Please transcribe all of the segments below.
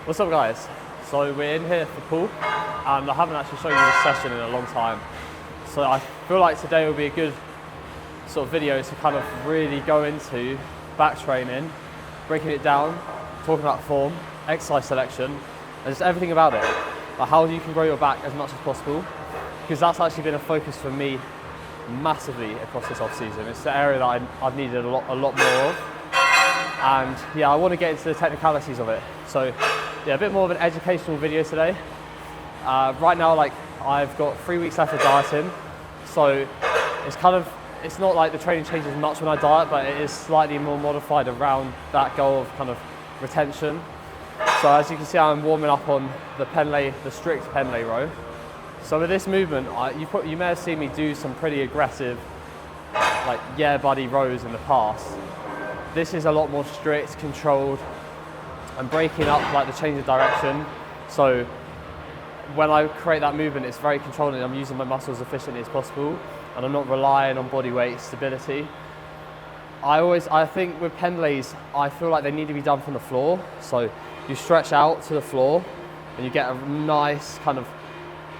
What's up guys? So we're in here for pool and I haven't actually shown you this session in a long time. So I feel like today will be a good sort of video to kind of really go into back training, breaking it down, talking about form, exercise selection, and just everything about it. Like how you can grow your back as much as possible, because that's actually been a focus for me massively across this off season. It's the area that I've needed a lot more of. And yeah, I want to get into the technicalities of it. So yeah, a bit more of an educational video today. Right now, like I've got 3 weeks left of dieting. So it's not like the training changes much when I diet, but it is slightly more modified around that goal of kind of retention. So as you can see, I'm warming up on the strict Pendlay row. So with this movement, you may have seen me do some pretty aggressive, like yeah buddy rows in the past. This is a lot more strict, controlled, and breaking up like the change of direction. So when I create that movement, it's very controlled and I'm using my muscles as efficiently as possible, and I'm not relying on body weight stability. I think with Pendlays, I feel like they need to be done from the floor. So you stretch out to the floor and you get a nice kind of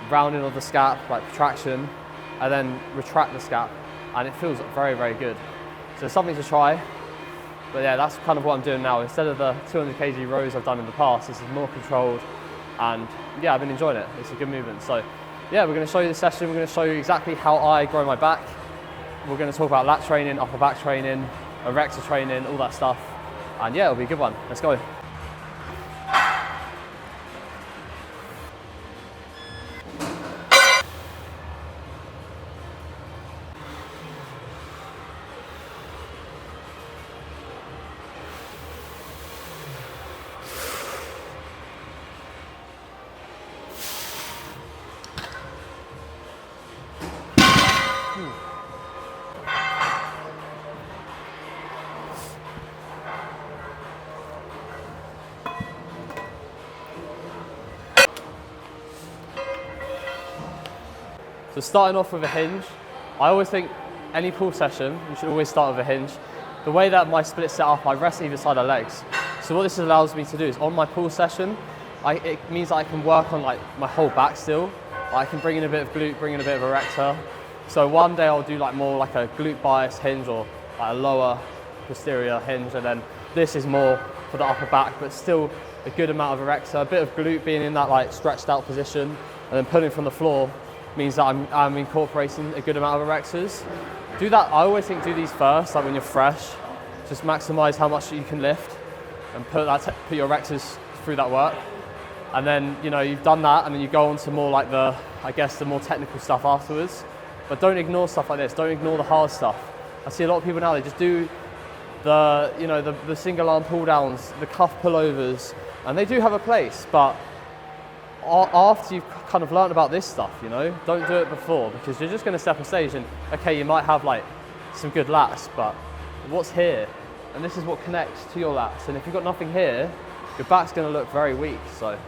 rounding of the scap, like protraction, and then retract the scap, and it feels very, very good. So it's something to try. But yeah, that's kind of what I'm doing now. Instead of the 200 kg rows I've done in the past, this is more controlled, and yeah, I've been enjoying it. It's a good movement. So yeah, we're going to show you the session. We're going to show you exactly how I grow my back. We're going to talk about lat training, upper back training, erector training, all that stuff. And yeah, it'll be a good one. Let's go. So starting off with a hinge, I always think any pull session, you should always start with a hinge. The way that my split's set up, I rest either side of legs. So what this allows me to do is on my pull session, it means that I can work on like my whole back still. I can bring in a bit of glute, bring in a bit of erector. So one day I'll do like more like a glute bias hinge or like a lower posterior hinge, and then this is more for the upper back, but still a good amount of erector, a bit of glute being in that like stretched out position, and then pulling from the floor means that I'm incorporating a good amount of erectors. Do that, I always think do these first, like when you're fresh, just maximize how much you can lift and put your erectors through that work. And then, you know, you've done that and then you go on to more like the more technical stuff afterwards. But don't ignore stuff like this, don't ignore the hard stuff. I see a lot of people now, they just do the single arm pull downs, the cuff pullovers, and they do have a place, but after you've kind of learned about this stuff, you know, don't do it before, because you're just going to step on stage and okay, you might have like some good lats, but what's here? And this is what connects to your lats, and if you've got nothing here, your back's going to look very weak. So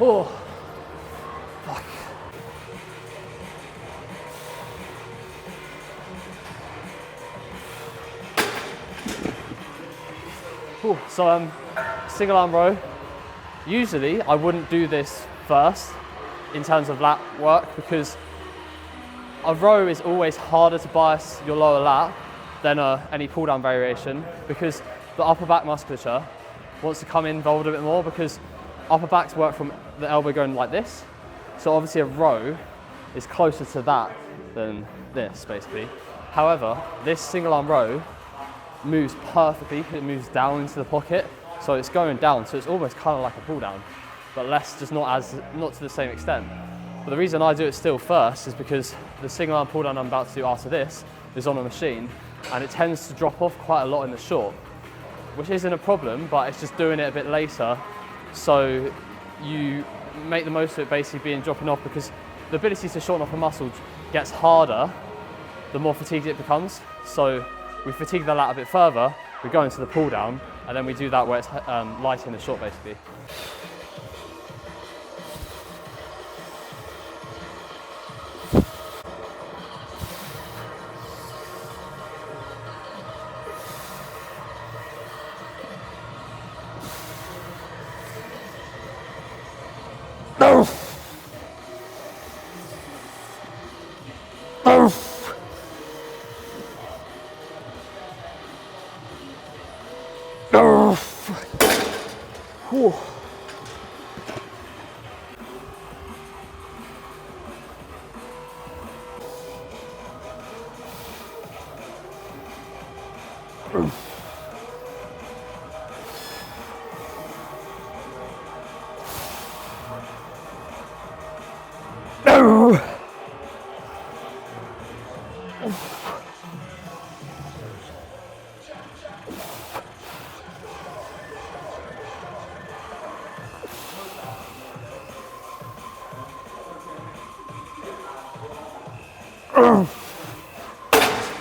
oh, fuck. Ooh, so single arm row. Usually I wouldn't do this first in terms of lat work, because a row is always harder to bias your lower lat than any pull down variation, because the upper back musculature wants to come involved a bit more, because upper backs work from the elbow going like this. So obviously a row is closer to that than this, basically. However, this single arm row moves perfectly. It moves down into the pocket, so it's going down. So it's almost kind of like a pull down, but less, just not to the same extent. But the reason I do it still first is because the single arm pull down I'm about to do after this is on a machine, and it tends to drop off quite a lot in the short, which isn't a problem, but it's just doing it a bit later, so you make the most of it basically being dropping off, because the ability to shorten off a muscle gets harder the more fatigued it becomes. So we fatigue the lat a bit further, we go into the pull down, and then we do that where it's lighter in the short basically.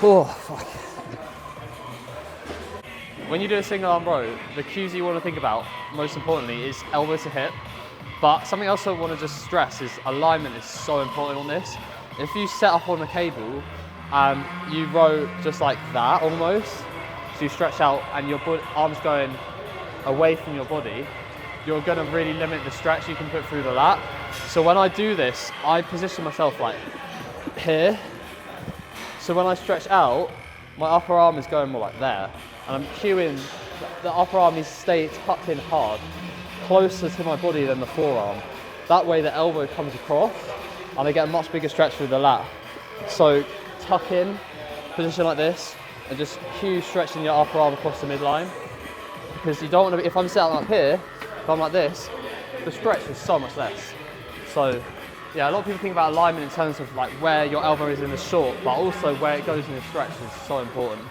Oh, fuck. When you do a single arm row, the cues you want to think about, most importantly, is elbow to hip. But something else I want to just stress is alignment is so important on this. If you set up on a cable and you row just like that almost, so you stretch out and your arm's going away from your body, you're going to really limit the stretch you can put through the lat. So when I do this, I position myself like here. So when I stretch out, my upper arm is going more like there. And I'm cueing, the upper arm needs to stay tucked in hard, closer to my body than the forearm. That way the elbow comes across and I get a much bigger stretch through the lat. So tuck in, position like this, and just cue stretching your upper arm across the midline. Because you don't want to be, if I'm sitting up here, if I'm like this, the stretch is so much less. So yeah, a lot of people think about alignment in terms of like where your elbow is in the short, but also where it goes in the stretch is so important.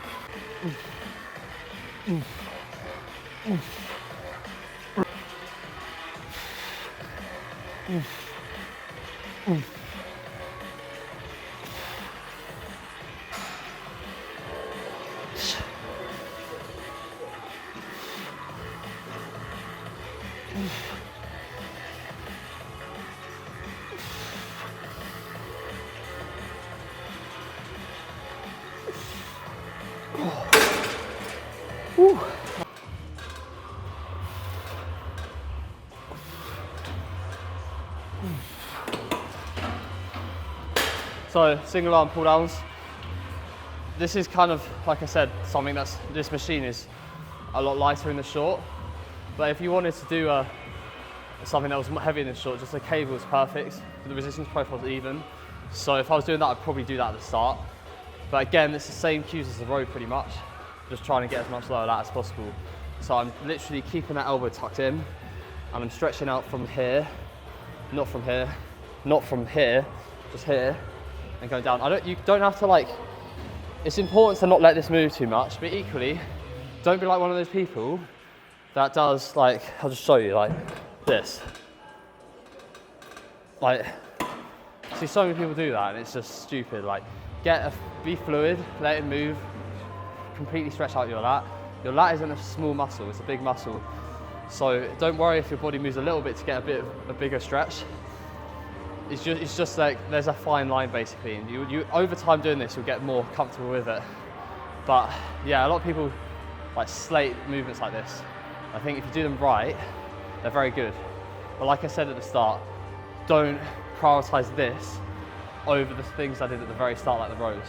So single arm pull downs. This is kind of, like I said, something that's, this machine is a lot lighter in the short. But if you wanted to do something that was heavy in the short, just a cable is perfect. The resistance profile is even. So if I was doing that, I'd probably do that at the start. But again, it's the same cues as the row pretty much. Just trying to get as much lower lat as possible. So I'm literally keeping that elbow tucked in and I'm stretching out from here, not from here, not from here, just here, and going down. You don't have to like, it's important to not let this move too much, but equally, don't be like one of those people that does like, I'll just show you like this. Like, see so many people do that and it's just stupid. Like, be fluid, let it move, completely stretch out your lat. Your lat isn't a small muscle, it's a big muscle. So don't worry if your body moves a little bit to get a bigger stretch. It's just like, there's a fine line basically, and you over time doing this, you'll get more comfortable with it. But yeah, a lot of people like slate movements like this. I think if you do them right, they're very good. But like I said at the start, don't prioritize this over the things I did at the very start, like the rows.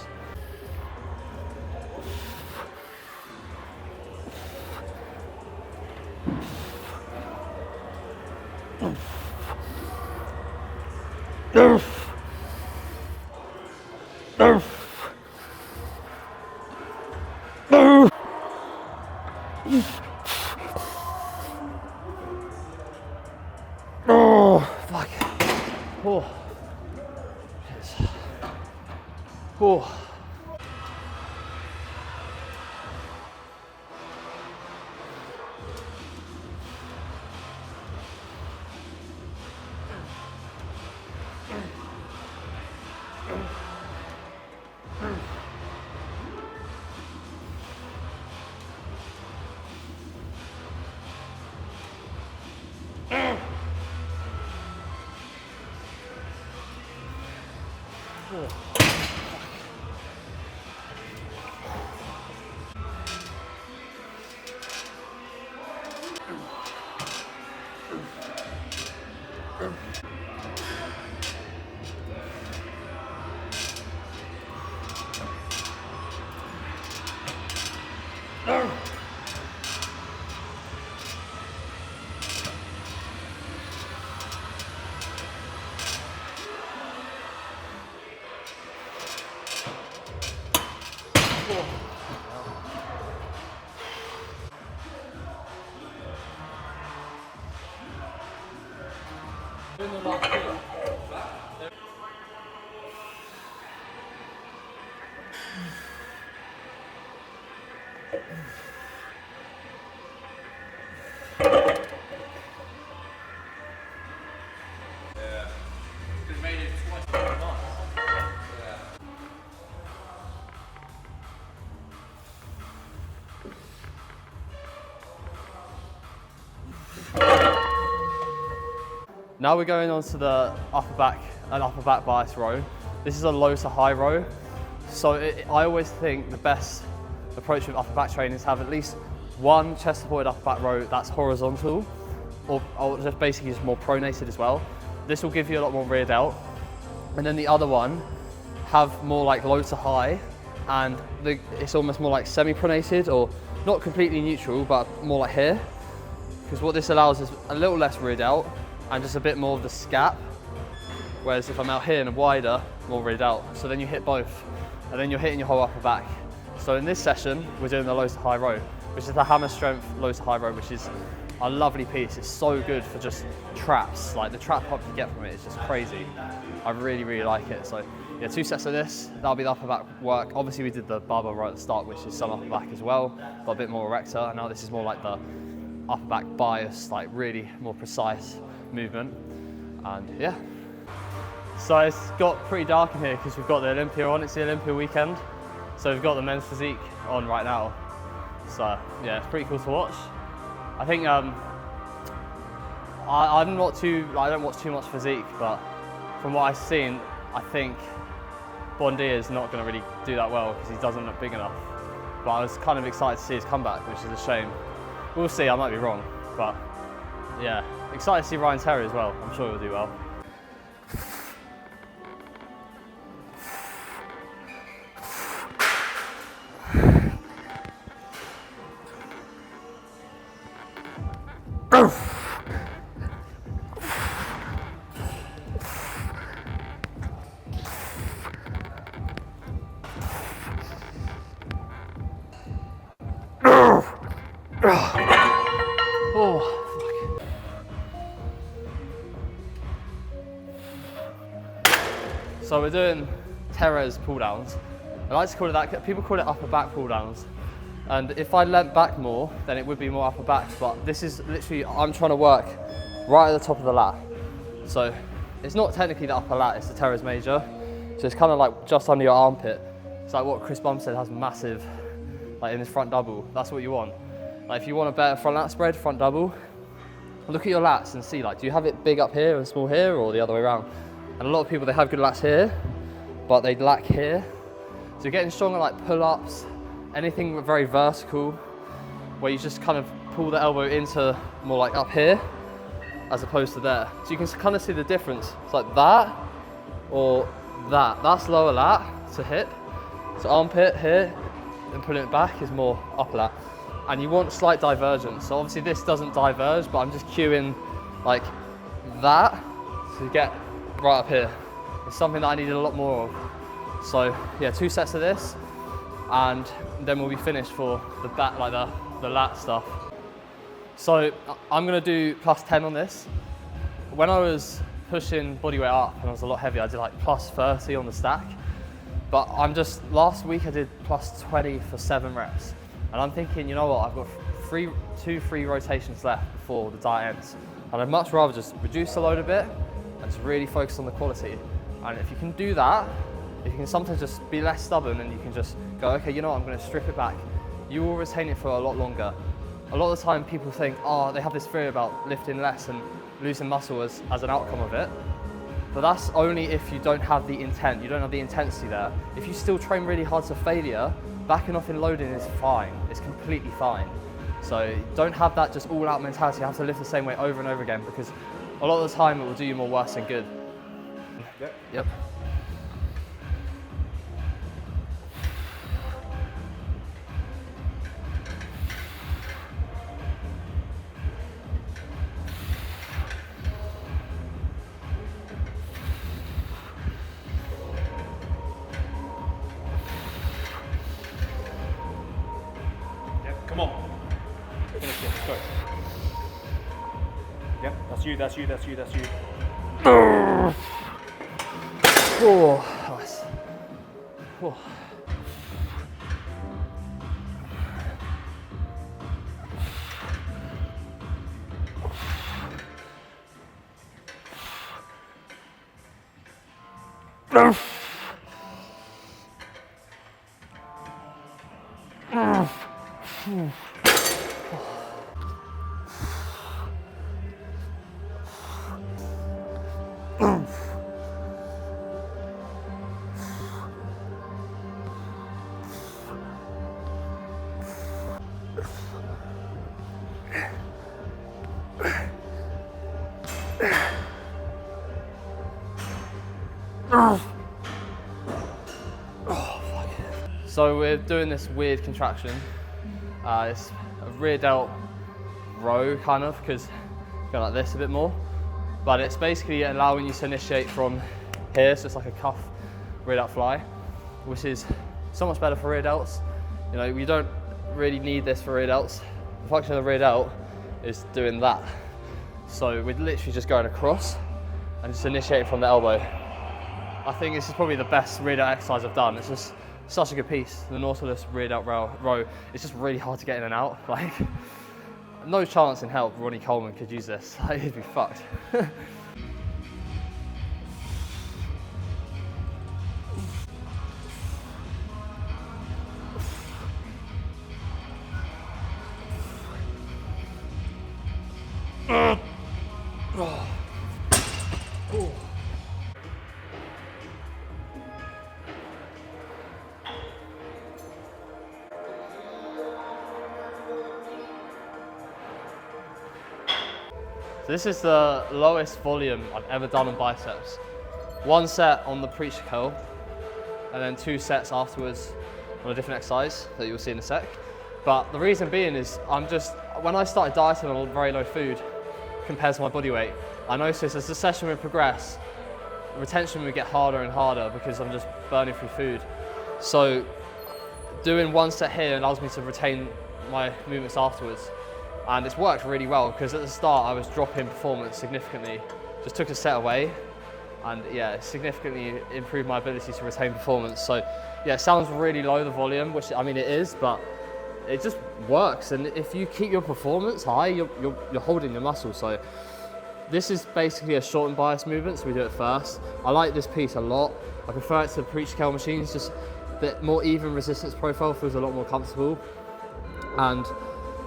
Now we're going on to the upper back bias row. This is a low to high row. So I always think the best approach with upper back training is to have at least one chest supported upper back row that's horizontal, or just basically just more pronated as well. This will give you a lot more rear delt. And then the other one, have more like low to high, and it's almost more like semi-pronated, or not completely neutral, but more like here. Because what this allows is a little less rear delt, and just a bit more of the scap, whereas if I'm out here and wider, more rear delt. So then you hit both, and then you're hitting your whole upper back. So in this session, we're doing the low to high row, which is the hammer strength low to high row, which is a lovely piece. It's so good for just traps. Like the trap pump you get from it is just crazy. I really, really like it. So yeah, 2 sets of this, that'll be the upper back work. Obviously we did the barbell row at the start, which is some upper back as well, but a bit more erector. And now this is more like the upper back bias, like really more precise movement. And yeah. So it's got pretty dark in here because we've got the Olympia on. It's the Olympia weekend. So we've got the men's physique on right now. So yeah, it's pretty cool to watch. I think I'm not too, I don't watch too much physique, but from what I've seen, I think Bondia is not going to really do that well because he doesn't look big enough. But I was kind of excited to see his comeback, which is a shame. We'll see, I might be wrong, but yeah, excited to see Ryan Terry as well. I'm sure he'll do well. So we're doing Teres pull downs. I like to call it that. People call it upper back pull downs. And if I leant back more, then it would be more upper back. But this is literally, I'm trying to work right at the top of the lat. So it's not technically the upper lat, it's the teres major. So it's kind of like just under your armpit. It's like what Chris Bumstead has massive, like in his front double. That's what you want. Like if you want a better front lat spread, front double, look at your lats and see, like, do you have it big up here and small here, or the other way around? And a lot of people, they have good lats here, but they lack here. So you're getting stronger like pull-ups, anything very vertical, where you just kind of pull the elbow into more like up here, as opposed to there. So you can kind of see the difference. It's like that, or that. That's lower lat to hip. So armpit here, and pulling it back is more upper lat. And you want slight divergence. So obviously this doesn't diverge, but I'm just cueing like that to get right up here. It's something that I needed a lot more of. So yeah, 2 sets of this, and then we'll be finished for the back, like the lat stuff. So I'm gonna do plus 10 on this. When I was pushing bodyweight up and I was a lot heavier, I did like plus 30 on the stack. But last week I did plus 20 for 7 reps. And I'm thinking, you know what, I've got 2 free rotations left before the diet ends. And I'd much rather just reduce the load a bit and just really focus on the quality. And if you can do that, if you can sometimes just be less stubborn and you can just go, okay, you know what, I'm gonna strip it back, you will retain it for a lot longer. A lot of the time people think, oh, they have this fear about lifting less and losing muscle as an outcome of it. But that's only if you don't have the intent, you don't have the intensity there. If you still train really hard to failure, backing off in loading is fine. It's completely fine. So don't have that just all out mentality. You have to lift the same weight over and over again, because a lot of the time it will do you more worse than good. Yep. Come on. Finish it. Let's go. Yep, that's you, that's you, that's you, that's you. Oh, nice. Oh. So we're doing this weird contraction. It's a rear delt row kind of, because go like this a bit more. But it's basically allowing you to initiate from here, so it's like a cuff rear delt fly, which is so much better for rear delts. You know, you don't really need this for rear delts. The function of the rear delt is doing that. So we're literally just going across and just initiating from the elbow. I think this is probably the best rear delt exercise I've done. It's just such a good piece. The Nautilus rear delt row. It's just really hard to get in and out. Like, no chance in hell Ronnie Coleman could use this. Like, he'd be fucked. So this is the lowest volume I've ever done on biceps. One set on the preacher curl, and then 2 sets afterwards on a different exercise that you'll see in a sec. But the reason being is when I started dieting on very low food compared to my body weight, I noticed as the session would progress, retention would get harder and harder because I'm just burning through food. So doing 1 set here allows me to retain my movements afterwards. And it's worked really well, because at the start I was dropping performance significantly. Just took a set away, and yeah, it significantly improved my ability to retain performance. So yeah, it sounds really low, the volume, which I mean it is, but it just works. And if you keep your performance high, you're holding your muscle. So this is basically a short and bias movement, so we do it first. I like this piece a lot. I prefer it to the preacher curl machines, just a bit more even resistance profile, feels a lot more comfortable. And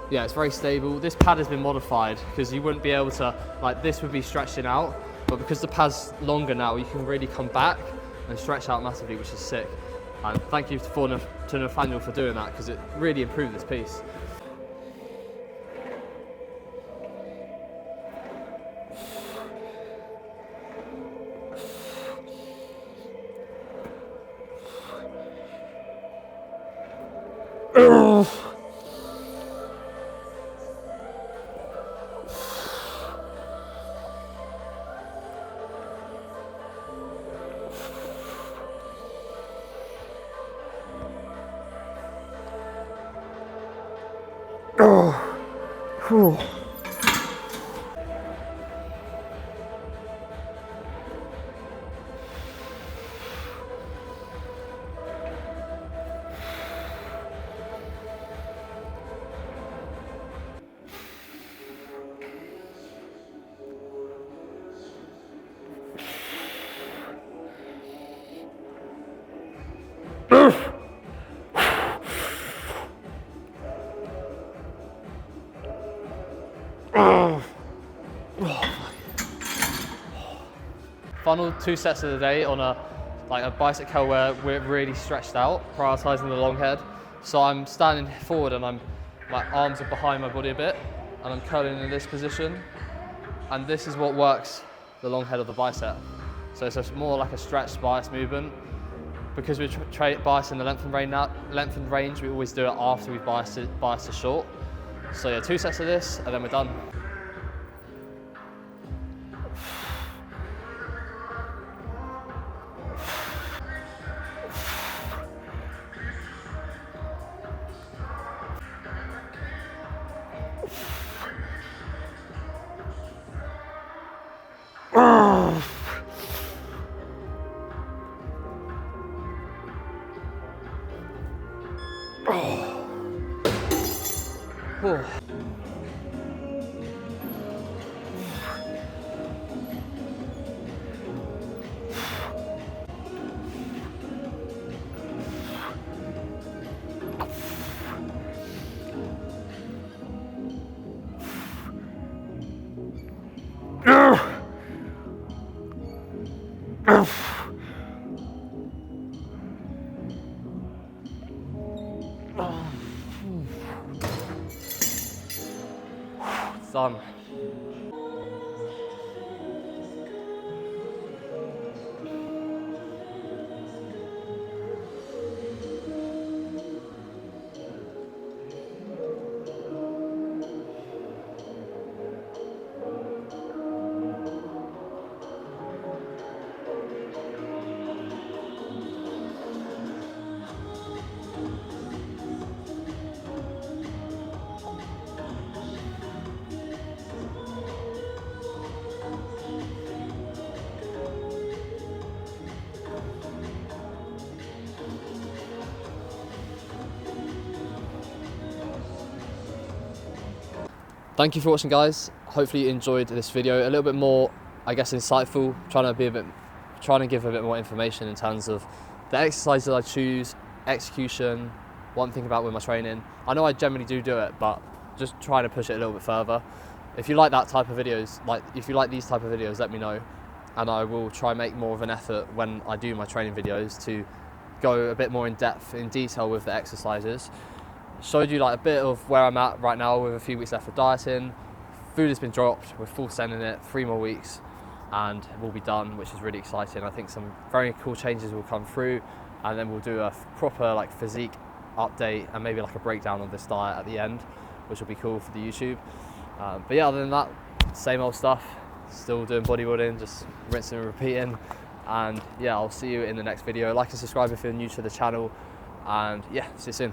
yeah, it's very stable. This pad has been modified because you wouldn't be able to, like this would be stretching out, but because the pad's longer now, you can really come back and stretch out massively, which is sick. And thank you to Nathaniel for doing that, because it really improved this piece. final 2 sets of the day on a bicep curl where we're really stretched out, prioritizing the long head. So I'm standing forward and my arms are behind my body a bit, and I'm curling in this position. And this is what works the long head of the bicep. So it's more like a stretched bias movement. Because we're biasing the lengthened range, we always do it after we've biased the short. So yeah, 2 sets of this, and then we're done. Done. Thank you for watching, guys. Hopefully you enjoyed this video. A little bit more, I guess, insightful, trying to give a bit more information in terms of the exercises I choose, execution, what I'm thinking about with my training. I know I generally do it, but just trying to push it a little bit further. If you like that type of videos, if you like these type of videos, let me know, and I will try and make more of an effort when I do my training videos to go a bit more in depth, in detail with the exercises. Showed you a bit of where I'm at right now with a few weeks left of dieting. Food has been dropped, we're full sending it, 3 more weeks and we'll be done, which is really exciting. I think some very cool changes will come through, and then we'll do a proper physique update and maybe a breakdown of this diet at the end, which will be cool for the YouTube. But yeah, other than that, same old stuff, still doing bodybuilding, just rinsing and repeating. And yeah, I'll see you in the next video. Like and subscribe if you're new to the channel, and yeah, see you soon.